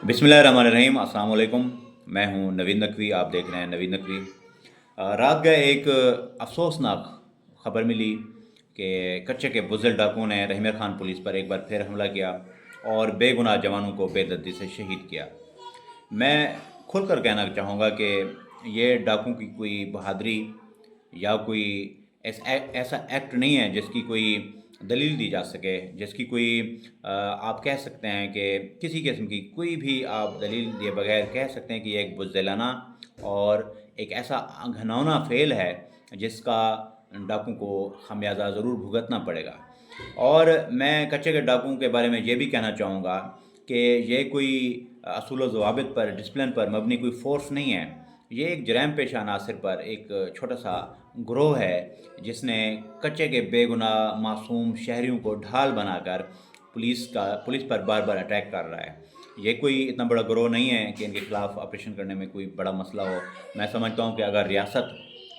बिस्मिल्लाहिर्रहमानिर्रहीम। अस्सलाम वालेकुम। मैं हूं नवीद नकवी, आप देख रहे हैं नवीद नकवी। रात गए एक अफसोसनाक खबर मिली कि कच्चे के बुज़दिल डाकुओं ने रहमर खान पुलिस पर एक बार फिर हमला किया और बेगुनाह जवानों को बेदर्दी से शहीद किया। मैं खुलकर कहना चाहूँगा कि ये डाकुओं की कोई बहादुरी या कोई ऐसा एक्ट नहीं है जिसकी कोई दलील दी जा सके, जिसकी कोई आप कह सकते हैं कि किसी किस्म की कोई भी आप दलील दिए बगैर कह सकते हैं कि ये एक बुज़दिलाना और एक ऐसा घिनौना फ़ेल है जिसका डाकुओं को ख़मियाज़ा ज़रूर भुगतना पड़ेगा। और मैं कच्चे के डाकुओं के बारे में ये भी कहना चाहूँगा कि ये कोई असूल व ज़वाबित पर, डिसिप्लिन पर मबनी कोई फ़ोर्स नहीं है। ये एक जराइम पेशा अनासर पर एक छोटा-सा गिरोह है जिसने कच्चे के बेगुनाह मासूम शहरियों को ढाल बनाकर पुलिस पर बार-बार अटैक कर रहा है। ये कोई इतना बड़ा गिरोह नहीं है कि इनके खिलाफ ऑपरेशन करने में कोई बड़ा मसला हो। मैं समझता हूँ कि अगर रियासत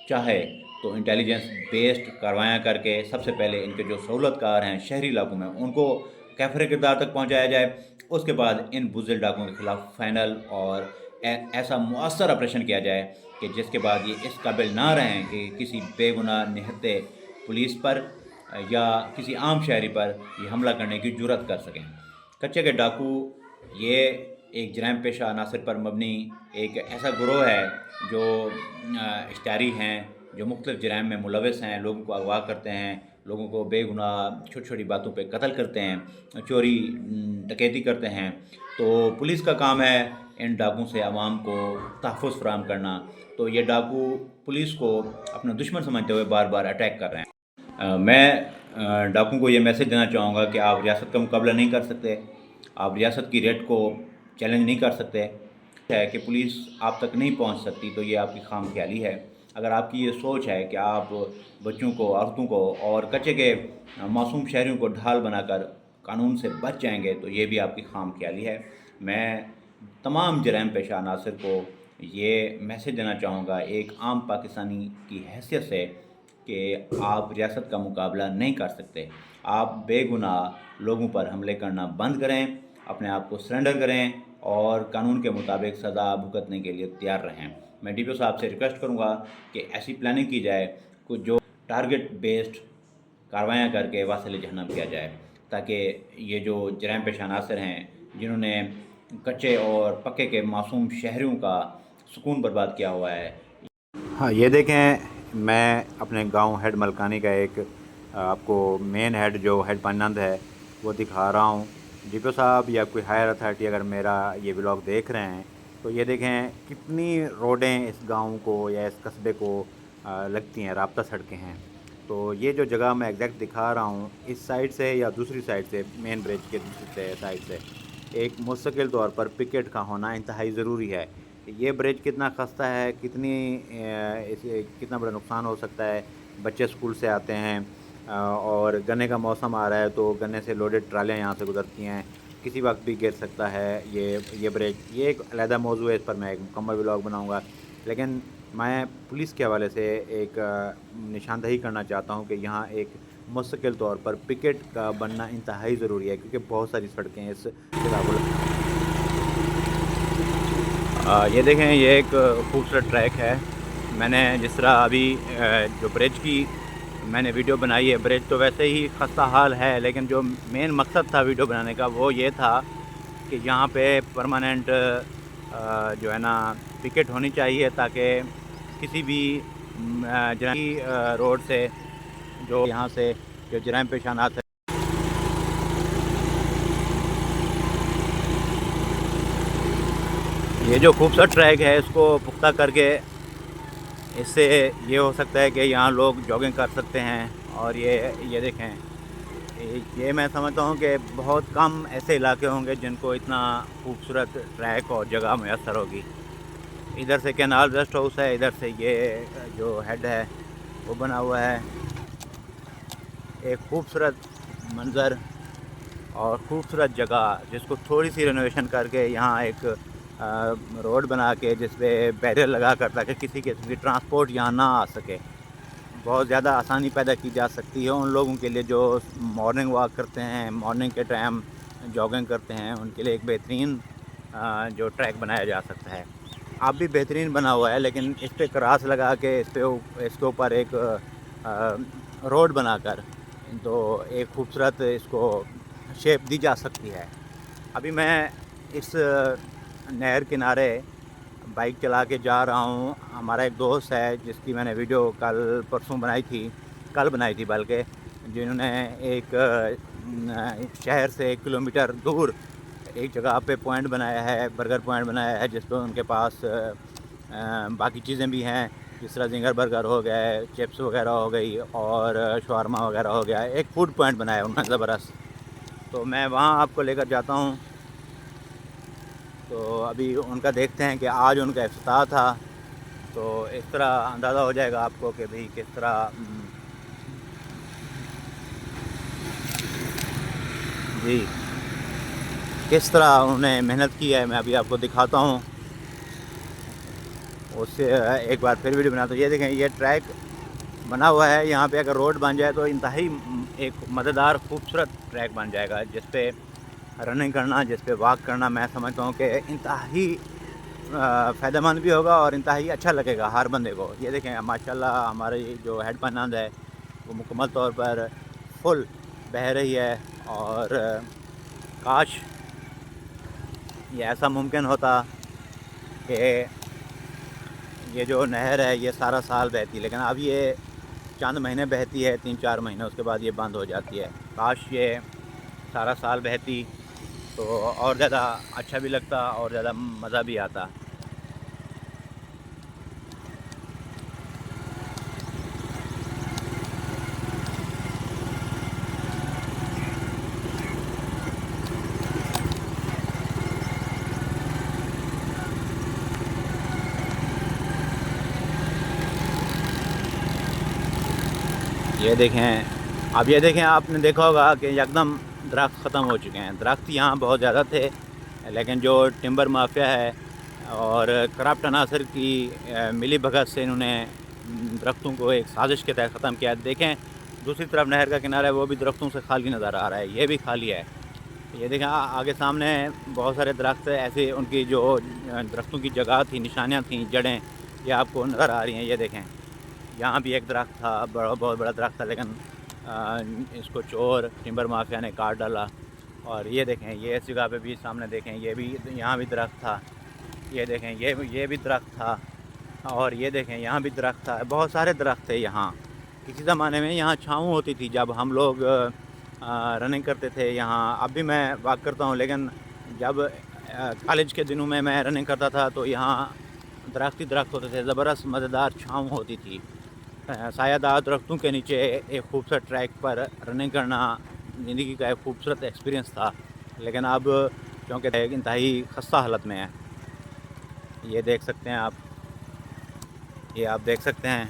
चाहे तो इंटेलिजेंस बेस्ड कार्रवाइयाँ करके सबसे पहले इनके जो सहूलतकार हैं शहरी इलाकों में उनको कैफ़रे किरदार तक पहुँचाया जाए। उसके बाद इन बुज़दिल डाकुओं के खिलाफ फाइनल और ऐसा मुअस्सर ऑपरेशन किया जाए कि जिसके बाद ये इस काबिल ना रहें कि किसी बेगुनाह निहत्थे पुलिस पर या किसी आम शहरी पर ये हमला करने की जुर्रत कर सकें। कच्चे के डाकू ये एक जराइम पेशा अनासर पर मबनी एक ऐसा गिरोह है जो इश्तिहारी हैं, जो मुख्तलिफ़ जराइम में मुलविस हैं, लोगों को अगवा करते हैं, लोगों को बेगुनाह छोटी-छोटी बातों पे कत्ल करते हैं, चोरी डकैती करते हैं। तो पुलिस का काम है इन डाकुओं से आवाम को तहफ़्फ़ुज़ फ़राहम करना। तो ये डाकू पुलिस को अपना दुश्मन समझते हुए बार-बार अटैक कर रहे हैं। मैं डाकुओं को ये मैसेज देना चाहूँगा कि आप रियासत का मुकाबला नहीं कर सकते, आप रियासत की रेड को चैलेंज नहीं कर सकते। है कि पुलिस आप तक नहीं पहुंच सकती, तो ये आपकी खामख्याली है। अगर आपकी ये सोच है कि आप बच्चों को, औरतों को और कच्चे के मासूम शहरियों को ढाल बनाकर कानून से बच जाएंगे, तो ये भी आपकी खामख्याली है। मैं तमाम जराइम पेशा अनासर को ये मैसेज देना चाहूँगा एक आम पाकिस्तानी की हैसियत से कि आप रियासत का मुकाबला नहीं कर सकते। आप बेगुनाह लोगों पर हमले करना बंद करें, अपने आप को सरेंडर करें और कानून के मुताबिक सज़ा भुगतने के लिए तैयार रहें। मैं डीपीओ साहब से रिक्वेस्ट करूँगा कि ऐसी प्लानिंग की जाए कुछ जो टारगेट बेस्ड कार्रवाइयाँ करके वासिल जहन्नम किया जाए, ताकि ये जो जराइम पेशा अनासर हैं जिन्होंने कच्चे और पक्के के मासूम शहरियों का सुकून बर्बाद किया हुआ है। हाँ, ये देखें, मैं अपने गांव हेड मलकानी का एक आपको मेन हेड जो हेड पानंद है वो दिखा रहा हूँ। डीपीओ साहब या कोई हायर अथॉरिटी अगर मेरा ये व्लॉग देख रहे हैं तो ये देखें कितनी रोडें इस गांव को या इस कस्बे को लगती हैं, राब्ता सड़कें हैं। तो ये जो जगह मैं एग्जैक्ट दिखा रहा हूँ, इस साइड से या दूसरी साइड से, मेन ब्रिज के दूसरी साइड से एक मुस्तकिल तौर पर पिकेट का होना इंतहाई ज़रूरी है। ये ब्रिज कितना खस्ता है, इसे कितना बड़ा नुकसान हो सकता है। बच्चे स्कूल से आते हैं और गन्ने का मौसम आ रहा है तो गन्ने से लोडेड ट्रालियाँ यहाँ से गुजरती हैं, किसी वक्त भी गिर सकता है ये ब्रिज। ये एक अलहदा मौजू है, इस पर मैं एक मुकम्मल व्लॉग बनाऊँगा। लेकिन मैं पुलिस के हवाले से एक निशानदही करना चाहता हूँ कि यहाँ एक मुस्तकिल तौर पर पिकेट का बनना इंतहाई ज़रूरी है, क्योंकि बहुत सारी सड़कें इस जगह को ये देखें, ये एक खूबसूरत ट्रैक है। मैंने जिस तरह अभी जो ब्रिज की मैंने वीडियो बनाई है, ब्रिज तो वैसे ही खस्ता हाल है, लेकिन जो मेन मकसद था वीडियो बनाने का वो ये था कि यहाँ पे परमानेंट जो है ना पिकेट होनी चाहिए, ताकि किसी भी रोड से जो यहाँ से जो जराइम पेशानात है, ये जो खूबसूरत ट्रैक है इसको पुख्ता करके इससे ये हो सकता है कि यहाँ लोग जॉगिंग कर सकते हैं। और ये देखें, ये मैं समझता हूँ कि बहुत कम ऐसे इलाके होंगे जिनको इतना खूबसूरत ट्रैक और जगह मैसर होगी। इधर से कैनाल रेस्ट हाउस है, इधर से ये जो हेड है वो बना हुआ है। एक खूबसूरत मंज़र और खूबसूरत जगह जिसको थोड़ी सी रेनोवेशन करके यहाँ एक रोड बना के जिस पे बैरियर लगा कर, ताकि किसी किस्म की ट्रांसपोर्ट यहाँ ना आ सके, बहुत ज़्यादा आसानी पैदा की जा सकती है उन लोगों के लिए जो मॉर्निंग वॉक करते हैं, मॉर्निंग के टाइम जॉगिंग करते हैं। उनके लिए एक बेहतरीन जो ट्रैक बनाया जा सकता है। अब भी बेहतरीन बना हुआ है, लेकिन इस पर क्रास लगा के इसके ऊपर एक रोड बनाकर तो एक खूबसूरत इसको शेप दी जा सकती है। अभी मैं इस नहर किनारे बाइक चला के जा रहा हूँ। हमारा एक दोस्त है जिसकी मैंने वीडियो कल बनाई थी बल्कि, जिन्होंने एक शहर से 1 किलोमीटर दूर एक जगह पे पॉइंट बनाया है, बर्गर पॉइंट बनाया है, जिस पर उनके पास बाकी चीज़ें भी हैं, जिस तरह जिंगर बर्गर हो गए, चिप्स वगैरह हो गई और शवारमा वगैरह हो गया। एक फूड पॉइंट बनाया है उन्होंने ज़बरदस्त, तो मैं वहाँ आपको लेकर जाता हूँ। तो अभी उनका देखते हैं कि आज उनका इफ्तिताह था, तो इस तरह अंदाज़ा हो जाएगा आपको कि भाई किस तरह जी किस तरह उन्होंने मेहनत की है। मैं अभी आपको दिखाता हूँ, उससे एक बार फिर वीडियो बनाता हूँ। ये देखें, ये ट्रैक बना हुआ है। यहाँ पे अगर रोड बन जाए तो इंतहाई एक मज़ेदार खूबसूरत ट्रैक बन जाएगा, जिस पे रनिंग करना, जिस पे वॉक करना, मैं समझता हूँ कि इंतहाई फ़ायदेमंद भी होगा और इंतहाई अच्छा लगेगा हर बंदे को। ये देखें, माशाल्लाह हमारी जो हेड पनांद है वो मुकम्मल तौर पर फुल बह रही है, और काश ये ऐसा मुमकिन होता कि ये जो नहर है ये सारा साल बहती, लेकिन अब ये चंद महीने बहती है, 3-4 महीने, उसके बाद ये बंद हो जाती है। काश ये सारा साल बहती तो और ज़्यादा अच्छा भी लगता और ज़्यादा मज़ा भी आता। ये देखें, अब ये देखें, आपने देखा होगा कि एकदम दरख्त ख़त्म हो चुके हैं। दरख्त यहाँ बहुत ज़्यादा थे, लेकिन जो टिम्बर माफिया है और करप्ट अनासर की मिली भगत से इन्होंने दरख्तों को एक साजिश के तहत ख़त्म किया। देखें, दूसरी तरफ नहर का किनारा है, वो भी दरख्तों से खाली नज़र आ रहा है, ये भी खाली है। ये देखें, आगे सामने बहुत सारे दरख्त ऐसे, उनकी जो दरख्तों की जगह थी, निशानियाँ थी, जड़ें, ये आपको नज़र आ रही हैं। ये देखें, यहाँ भी एक दरख्त था, बहुत बड़ा दरख्त था, लेकिन इसको चोर टिम्बर माफिया ने काट डाला। और ये देखें, ये इस जगह पे भी सामने देखें, ये भी, यहाँ भी दरख्त था। ये देखें, ये भी दरख्त था, और ये देखें यहाँ भी दरख्त था। बहुत सारे दरख्त थे यहाँ। किसी ज़माने में यहाँ छाँव होती थी जब हम लोग रनिंग करते थे यहाँ। अब भी मैं वॉक करता हूँ, लेकिन जब कॉलेज के दिनों में मैं रनिंग करता था तो यहाँ दरख्त ही दरख्त होते थे, ज़बरदस्त मज़ेदार छाँव होती थी। सायादार दरख्तों के नीचे एक खूबसूरत ट्रैक पर रनिंग करना ज़िंदगी का एक खूबसूरत एक्सपीरियंस था, लेकिन अब क्योंकि इंतहाई खस्ता हालत में है। ये देख सकते हैं आप, ये आप देख सकते हैं,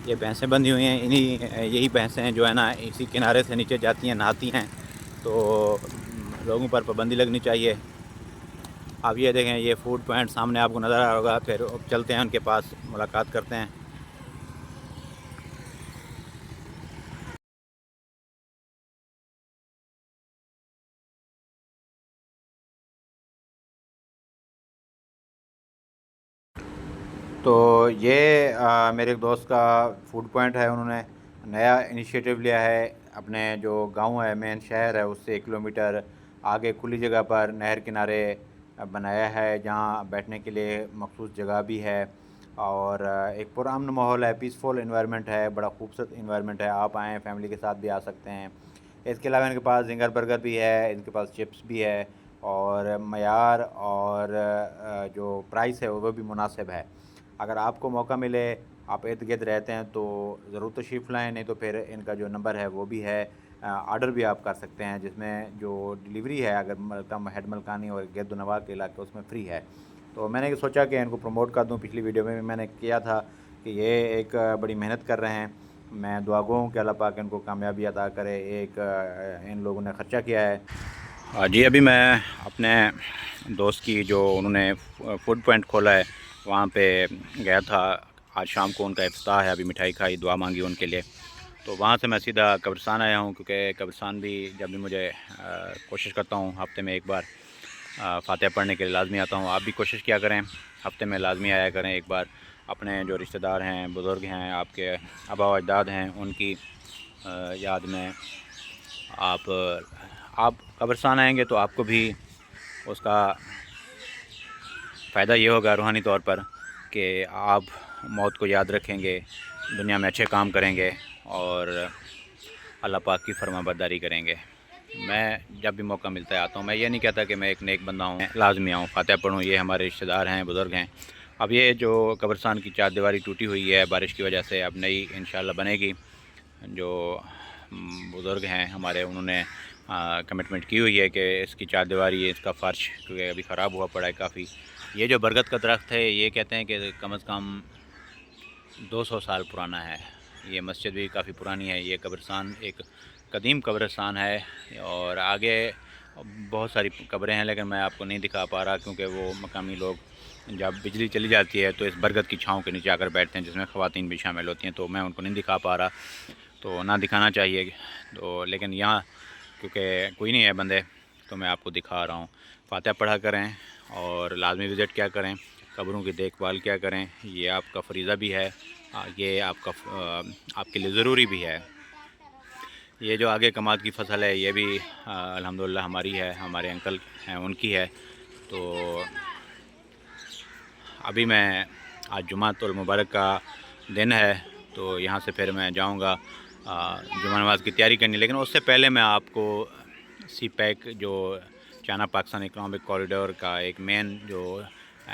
ये भैंसें बंधी हुई हैं। यही भैंसें जो है ना, इसी किनारे से नीचे जाती हैं, नहाती हैं, तो लोगों पर पाबंदी लगनी चाहिए। आप ये देखें, ये फूड पॉइंट सामने आपको नज़र आ रहा होगा। फिर चलते हैं उनके पास, मुलाकात करते हैं। तो ये मेरे एक दोस्त का फूड पॉइंट है। उन्होंने नया इनिशिएटिव लिया है, अपने जो गांव है, मेन शहर है, उससे 1 किलोमीटर आगे खुली जगह पर नहर किनारे बनाया है, जहां बैठने के लिए मखसूस जगह भी है, और एक पुरअमन माहौल है, पीसफुल इन्वायरमेंट है, बड़ा खूबसूरत इन्वायरमेंट है। आप आएँ, फैमिली के साथ भी आ सकते हैं। इसके अलावा इनके पास जिंगर बर्गर भी है, इनके पास चिप्स भी है, और मयार और जो प्राइस है वो भी मुनासिब है। अगर आपको मौका मिले, आप इर्द गिर्द रहते हैं, तो ज़रूर तशरीफ़ लाएँ, नहीं तो फिर इनका जो नंबर है वो भी है, ऑर्डर भी आप कर सकते हैं, जिसमें जो डिलीवरी है, अगर मलकम हेड मलकानी और गिरदनवा के इलाके, उसमें फ़्री है। तो मैंने सोचा कि इनको प्रमोट कर दूं। पिछली वीडियो में भी मैंने किया था कि ये एक बड़ी मेहनत कर रहे हैं। मैं दुआ गो हूँ कि अल्लाह पाक इनको कामयाबी अता करे। एक इन लोगों ने ख़र्चा किया है। जी, अभी मैं अपने दोस्त की, जो उन्होंने फूड पॉइंट खोला है, वहाँ पे गया था। आज शाम को उनका इफ्तार है। अभी मिठाई खाई, दुआ मांगी उनके लिए। तो वहाँ से मैं सीधा कब्रिस्तान आया हूँ, क्योंकि कब्रिस्तान भी जब भी मुझे कोशिश करता हूँ हफ़्ते में एक बार फातिहा पढ़ने के लिए लाजमी आता हूँ। आप भी कोशिश किया करें, हफ़्ते में लाजमी आया करें एक बार। अपने जो रिश्तेदार हैं, बुज़ुर्ग हैं, आपके आबा व अजदाद हैं, उनकी याद में आप कब्रिस्तान आएंगे तो आपको भी उसका फ़ायदा ये होगा रूहानी तौर पर कि आप मौत को याद रखेंगे, दुनिया में अच्छे काम करेंगे और अल्लाह पाक की फरमाबरदारी करेंगे। मैं जब भी मौका मिलता है आता हूँ। मैं ये नहीं कहता कि मैं एक नेक बंदा हूँ, लाजमी आऊँ, फातिहा पढ़ूँ। ये हमारे रिश्तेदार हैं, बुज़ुर्ग हैं। अब ये जो कब्रिस्तान की चारदीवारी टूटी हुई है बारिश की वजह से, अब नई इंशाल्लाह बनेगी। जो बुज़ुर्ग हैं हमारे, उन्होंने कमिटमेंट की हुई है कि इसकी चारदीवारी, इसका फ़र्श, क्योंकि अभी ख़राब हुआ पड़ा है काफ़ी। ये जो बरगद का दरख्त है, ये कहते हैं कि कम से कम 200 साल पुराना है। ये मस्जिद भी काफ़ी पुरानी है। ये कब्रिस्तान एक कदीम कब्रिस्तान है और आगे बहुत सारी कब्रें हैं, लेकिन मैं आपको नहीं दिखा पा रहा, क्योंकि वो मकामी लोग जब बिजली चली जाती है तो इस बरगद की छाँव के नीचे आकर बैठते हैं, जिसमें ख़वातीन भी शामिल होती हैं, तो मैं उनको नहीं दिखा पा रहा, तो ना दिखाना चाहिए। तो लेकिन यहाँ क्योंकि कोई नहीं है बंदे, तो मैं आपको दिखा रहा हूँ। फातिहा पढ़ा करें और लाजमी विज़िट क्या करें, कब्रों की देखभाल क्या करें। ये आपका फ़रीज़ा भी है, ये आपके लिए ज़रूरी भी है। ये जो आगे कमाद की फ़सल है, ये भी अल्हम्दुलिल्लाह हमारी है, हमारे अंकल हैं उनकी है। तो अभी मैं आज जुमातुल मुबारक का दिन है, तो यहाँ से फिर मैं जाऊँगा जुमा नमाज़ की तैयारी करनी। लेकिन उससे पहले मैं आपको CPEC जो चाइना पाकिस्तान इकनॉमिक कॉरिडोर का एक मेन जो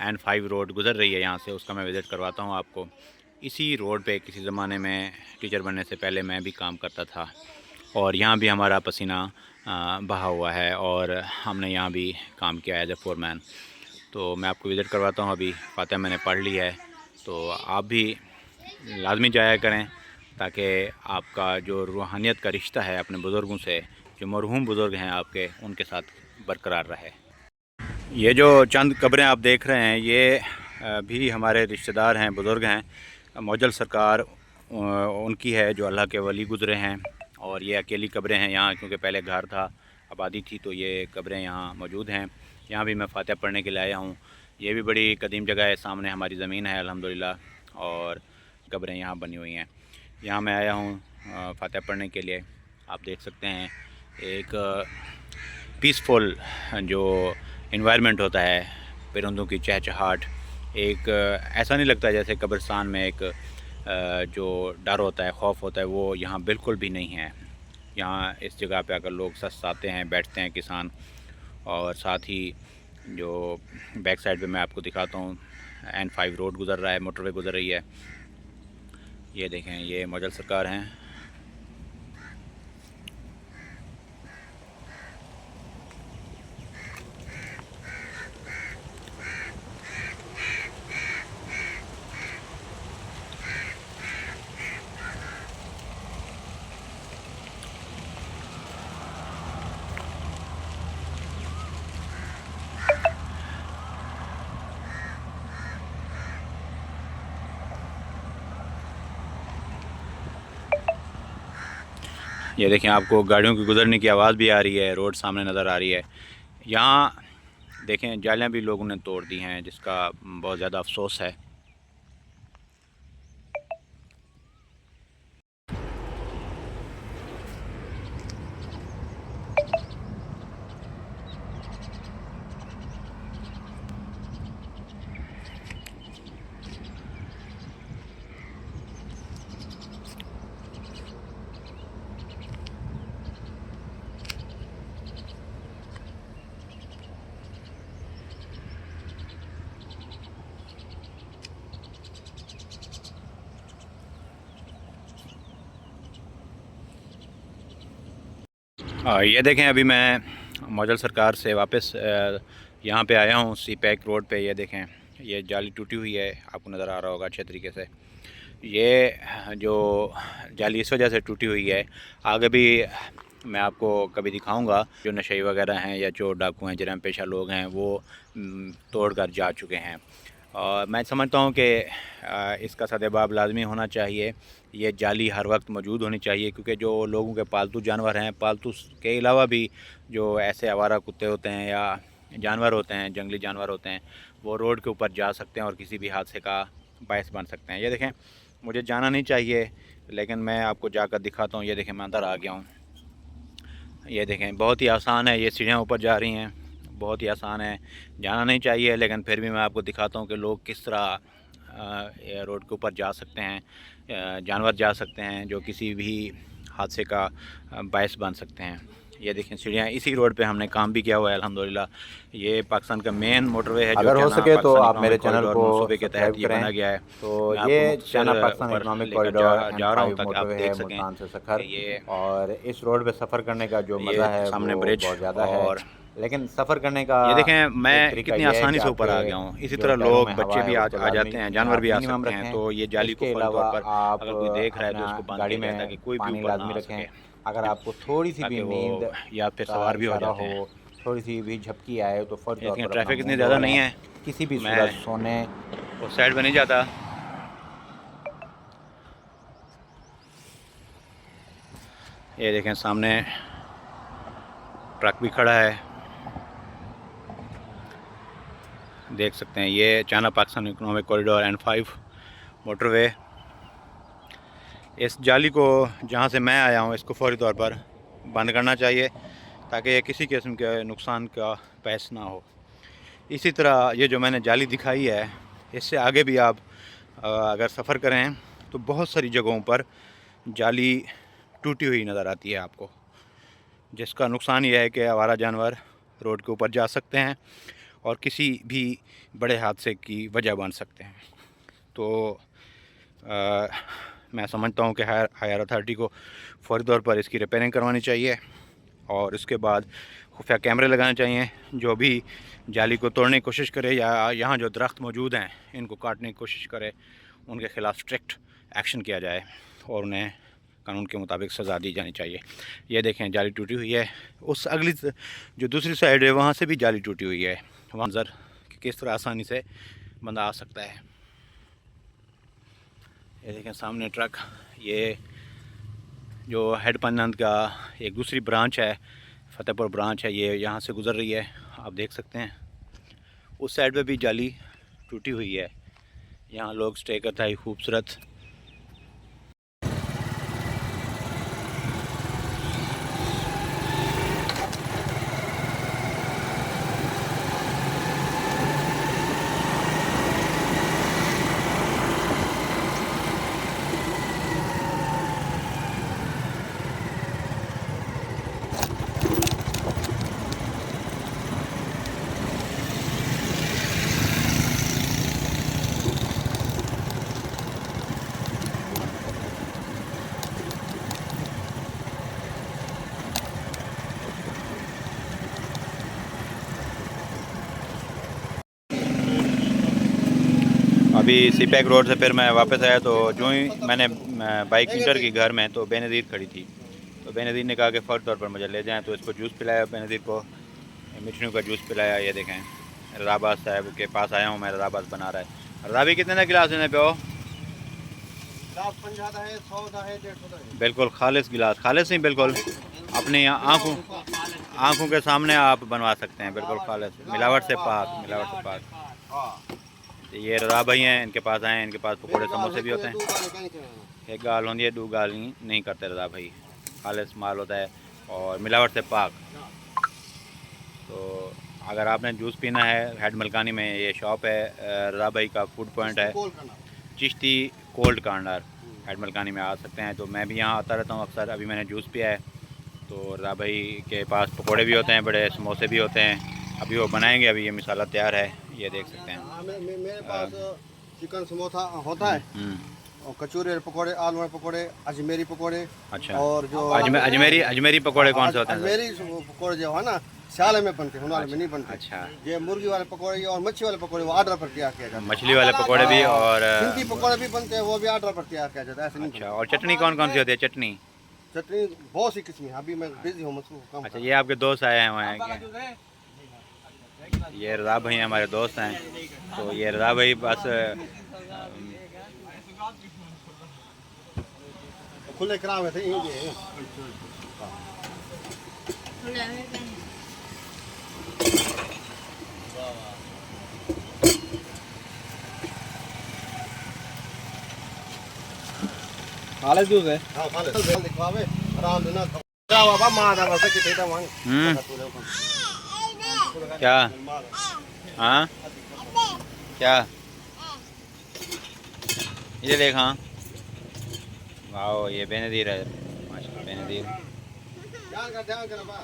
N5 रोड गुज़र रही है यहाँ से, उसका मैं विज़िट करवाता हूँ आपको। इसी रोड पे किसी ज़माने में टीचर बनने से पहले मैं भी काम करता था और यहाँ भी हमारा पसीना बहा हुआ है और हमने यहाँ भी काम किया है एज ए फोरमैन। तो मैं आपको विज़िट करवाता हूँ। अभी फातिहा मैंने पढ़ ली है, तो आप भी लाजमी जाया करें, ताकि आपका जो रूहानियत का रिश्ता है अपने बुज़ुर्गों से, जो मरहूम बुज़ुर्ग हैं आपके, उनके साथ बरकरार रहे। ये जो चंद कब्रें आप देख रहे हैं, ये भी हमारे रिश्तेदार हैं, बुज़ुर्ग हैं। मौजल सरकार उनकी है, जो अल्लाह के वली गुज़रे हैं। और ये अकेली कब्रें हैं यहाँ, क्योंकि पहले घर था, आबादी थी, तो ये कब्रें यहाँ मौजूद हैं। यहाँ भी मैं फातिहा पढ़ने के लिए आया हूँ। ये भी बड़ी कदीम जगह है, सामने हमारी ज़मीन है अल्हम्दुलिल्लाह, और कब्रें यहाँ बनी हुई हैं। यहाँ मैं आया हूँ फातिहा पढ़ने के लिए। आप देख सकते हैं एक पीसफुल जो इन्वायरमेंट होता है, परिंदों की चहचहाट, एक ऐसा नहीं लगता जैसे कब्रिस्तान में एक जो डर होता है, खौफ होता है, वो यहाँ बिल्कुल भी नहीं है। यहाँ इस जगह पे अगर लोग सस्त आते हैं, बैठते हैं किसान, और साथ ही जो बैक साइड पे मैं आपको दिखाता हूँ, N5 रोड गुज़र रहा है, मोटरवे गुज़र रही है। ये देखें, ये मौजल सरकार हैं। ये देखें, आपको गाड़ियों की गुज़रने की आवाज़ भी आ रही है, रोड सामने नज़र आ रही है। यहाँ देखें, जालियाँ भी लोगों ने तोड़ दी हैं, जिसका बहुत ज़्यादा अफसोस है। ये देखें, अभी मैं मौजल सरकार से वापस यहाँ पे आया हूँ, CPEC रोड पे। ये देखें, ये जाली टूटी हुई है, आपको नज़र आ रहा होगा अच्छे तरीके से। ये जो जाली इस वजह से टूटी हुई है, आगे भी मैं आपको कभी दिखाऊंगा। जो नशे वगैरह हैं या जो डाकू हैं, जराम पेशा लोग हैं, वो तोड़ कर जा चुके हैं। और मैं समझता हूँ कि इसका सद्भाव लाजमी होना चाहिए। ये जाली हर वक्त मौजूद होनी चाहिए, क्योंकि जो लोगों के पालतू जानवर हैं, पालतू के अलावा भी जो ऐसे आवारा कुत्ते होते हैं या जानवर होते हैं, जंगली जानवर होते हैं, वो रोड के ऊपर जा सकते हैं और किसी भी हादसे का बायस बन सकते हैं। ये देखें, मुझे जाना नहीं चाहिए लेकिन मैं आपको जाकर दिखाता हूँ। ये देखें, मैं अंदर आ गया हूँ। ये देखें, बहुत ही आसान है, ये सीढ़ियाँ ऊपर जा रही हैं, बहुत ही आसान है। जाना नहीं चाहिए लेकिन फिर भी मैं आपको दिखाता हूँ कि लोग किस तरह रोड के ऊपर जा सकते हैं, जानवर जा सकते हैं जो किसी भी हादसे का बायस बन सकते हैं। ये देखें सीढ़ियाँ, इसी रोड पे हमने काम भी किया हुआ है अल्हम्दुलिल्लाह। ये पाकिस्तान का मेन मोटरवे है, जो अगर हो चाइना सके तो पाकिस्तान आप मेरे इकनॉमिक चैनल कॉरिडोर को मनसूबे के तहत सब्सक्राइब ये करें। बना गया है। तो मैं ये आपको मुख्तसर चाइना पाकिस्तान ऊपर इकनॉमिक लेकर कॉरिडोर जा रहा हूँ N5 ताकि आप मोटरवे देख है सकें मुल्तान से सखर, कि ये और इस रोड पे सफ़र करने का जो ये मज़ा है सामने वो ब्रिज। बहुत ज़्यादा है। और लेकिन सफ़र करने का ये देखें, एक मैं तरीका कितनी यह है कि आसानी से ऊपर आपके आ गया हूँ। इसी जो तरह टायरों में लोग, हवा बच्चे है भी उसको आ लाजमी जाते हैं, जानवर भी आ मिनिमम सकते हैं। रखें। तो ये जाली को इसके फौरी तौर अलावा पर आप अगर कोई देख रहा है तो अपना इसको बांध गाड़ी दिया जाए ताकि में कोई भी पानी ऊपर ना लाजमी आ रखें। सके, अगर आपको थोड़ी सी भी ताकि वो नींद या फिर का सवार भी हो इशारा जाते हो, हैं। थोड़ी सी भी झपकी आए तो फ़ौरी तौर लेकिन पर अपना ट्रैफिक इतनी मुँह धो ज़्यादा नहीं लें। है, किसी भी मैं सूरत सोने उस साइड पर नहीं जाता। ये देखें, सामने ट्रक भी खड़ा है, देख सकते हैं। ये China Pakistan economic corridor N5 motorway. इस जाली को, जहाँ से मैं आया हूँ, इसको फौरी तौर पर बंद करना चाहिए ताकि ये किसी किस्म के नुकसान का बायस ना हो। इसी तरह ये जो मैंने जाली दिखाई है, इससे आगे भी आप अगर सफ़र करें तो बहुत सारी जगहों पर जाली टूटी हुई नज़र आती है आपको, जिसका नुकसान ये है कि आवारा जानवर रोड के ऊपर जा सकते हैं और किसी भी बड़े हादसे की वजह बन सकते हैं। तो मैं समझता हूँ कि हायर अथॉरिटी को फ़ौरी तौर पर इसकी रिपेयरिंग करवानी चाहिए और इसके बाद खुफिया कैमरे लगाने चाहिए। जो भी जाली को तोड़ने की कोशिश करे या यहाँ जो दरख्त मौजूद हैं इनको काटने की कोशिश करे, उनके ख़िलाफ़ स्ट्रिक्ट एक्शन किया जाए और उन्हें कानून के मुताबिक सज़ा दी जानी चाहिए। ये देखें, जाली टूटी हुई है। उस अगली जो दूसरी साइड है वहाँ से भी जाली टूटी हुई है। वहाँ मंज़र किस तरह आसानी से बंदा आ सकता है। ये देखें सामने ट्रक, ये जो हेड पंजाब का एक दूसरी ब्रांच है, फतेहपुर ब्रांच है, ये यहाँ से गुज़र रही है, आप देख सकते हैं। उस साइड पे भी जाली टूटी हुई है, यहाँ लोग स्टे करता है खूबसूरत। अभी सीपैक रोड से फिर मैं वापस आया तो जो ही मैंने बाइक इंटर की घर में, तो बेनज़ीर खड़ी थी। तो बेनज़ीर ने कहा कि फ़ौरी तौर पर मुझे ले जाएं, तो इसको जूस पिलाया बेनज़ीर को, मिठनू का जूस पिलाया। ये देखें, रज़ाबाज साहब के पास आया हूँ मैं, रज़ाबाज बना रहा है। रज़ा भी कितने का गिलास देने पे हो? बिल्कुल खालिस गिलास, खालिस नहीं, बिल्कुल अपनी आँखों के सामने आप बनवा सकते हैं, बिल्कुल खालिस, मिलावट से पाक, मिलावट से पाक। ये रज़ा भाई हैं, इनके पास आए हैं, इनके पास पकौड़े समोसे भी होते हैं। एक गाल होती है, दो गाल नहीं करते रज़ा भाई, खालिस माल होता है और मिलावट से पाक। तो अगर आपने जूस पीना है, हेड मलकानी में ये शॉप है, रज़ा भाई का फूड पॉइंट है, Chishti cold corner, head Malkani में आ सकते हैं। तो मैं भी यहाँ आता रहता हूँ अक्सर। अभी मैंने जूस पिया है। तो रज़ा भाई के पास पकोड़े भी होते हैं, बड़े समोसे भी होते हैं, अभी वो बनाएंगे। अभी ये मसाला तैयार है, ये देख सकते हैं। मेरे पास चिकन समोसा होता है और कचौरी पकोड़े, आलू वाले पकोड़े, अजमेरी पकोड़े। अच्छा, और जो अजमेरी पकोड़े कौन से होते हैं? अजमेरी पकोड़े जो है ना, सियाले में बनते हैं, हुनाले में नहीं बनते। अच्छा, ये मुर्गी वाले पकोड़े और मच्छी वाले पकोड़े वो ऑर्डर पर तैयार किया जाता है। मछली वाले पकोड़े भी और सिंधी पकोड़े भी बनते हैं, वो भी ऑर्डर पर तैयार किया जाता है, ऐसे नहीं। अच्छा, और चटनी कौन कौन सी होती है? चटनी बहुत सी किस्में, अभी मैं बिजी हूँ, मसरूफ काम। अच्छा, ये आपके दोस्त आए हैं वहाँ के? ये रज़ा भाई हमारे दोस्त हैं, तो ये रज़ा भाई बस खुले कराम है थे ये हालत जूस है हां खाले दिखवावे आराम से ना खावा बा मां दा बस किते ता वहां क्या हाँ क्या ये देख हाँ वाओ ये बेनज़ीर है माशाल्लाह बेनज़ीर। ध्यान कर बा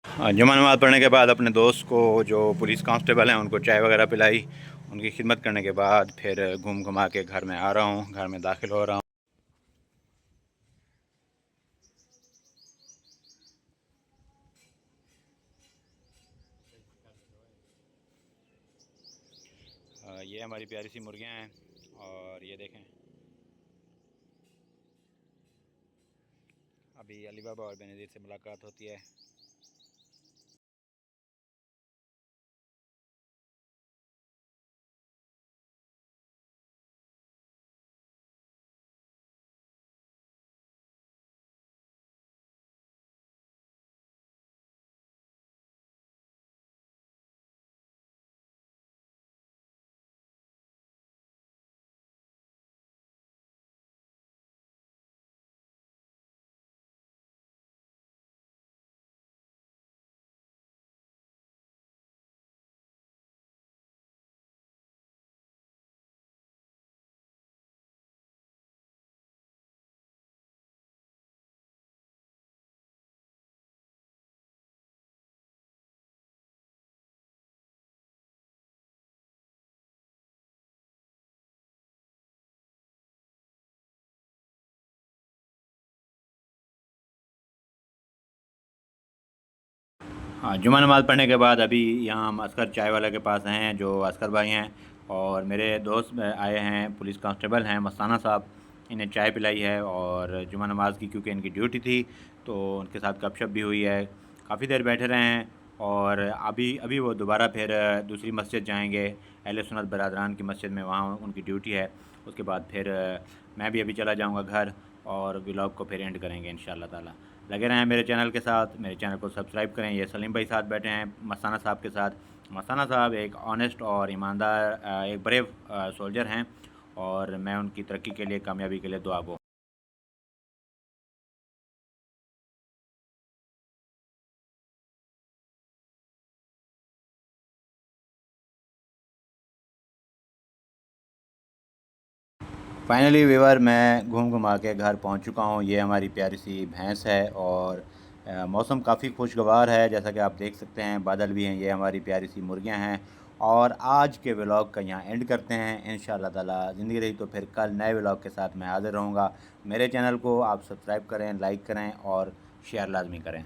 जुमा नमाज़ पढ़ने के बाद अपने दोस्त को जो पुलिस कांस्टेबल हैं उनको चाय वगैरह पिलाई, उनकी खिदमत करने के बाद फिर घूम घुमा के घर में आ रहा हूँ, घर में दाखिल हो रहा हूँ। ये हमारी प्यारी सी मुर्गियाँ हैं और ये देखें अभी अली बाबा और बेनज़ीर से मुलाकात होती है। हाँ, जुमा नमाज़ पढ़ने के बाद अभी यहाँ हम अस्कर चाय वाला के पास हैं, जो अस्कर भाई हैं, और मेरे दोस्त आए हैं, पुलिस कांस्टेबल हैं मस्ताना साहब, इन्हें चाय पिलाई है और जुमा नमाज़ की क्योंकि इनकी ड्यूटी थी तो उनके साथ गपशप भी हुई है, काफ़ी देर बैठे रहे हैं। और अभी वो दोबारा फिर दूसरी मस्जिद जाएंगे, अहले सुन्नत बरादरान की मस्जिद में, वहाँ उनकी ड्यूटी है। उसके बाद फिर मैं भी अभी चला जाऊँगा घर और व्लॉग को फिर एंड करेंगे इंशाअल्लाह ताला। लगे रहें मेरे चैनल के साथ, मेरे चैनल को सब्सक्राइब करें। ये सलीम भाई साथ बैठे हैं मस्ताना साहब के साथ। मस्ताना साहब एक ऑनेस्ट और ईमानदार एक ब्रेव सोल्जर हैं और मैं उनकी तरक्की के लिए, कामयाबी के लिए दुआ गो। फाइनली व्यूअर मैं घूम घुमा के घर पहुंच चुका हूं। ये हमारी प्यारी सी भैंस है और मौसम काफ़ी खुशगवार है, जैसा कि आप देख सकते हैं, बादल भी हैं। ये हमारी प्यारी सी मुर्गियां हैं और आज के व्लॉग का यहाँ एंड करते हैं। इंशाअल्लाह ताला ज़िंदगी रही तो फिर कल नए व्लॉग के साथ मैं हाज़िर रहूँगा। मेरे चैनल को आप सब्सक्राइब करें, लाइक करें और शेयर लाजमी करें।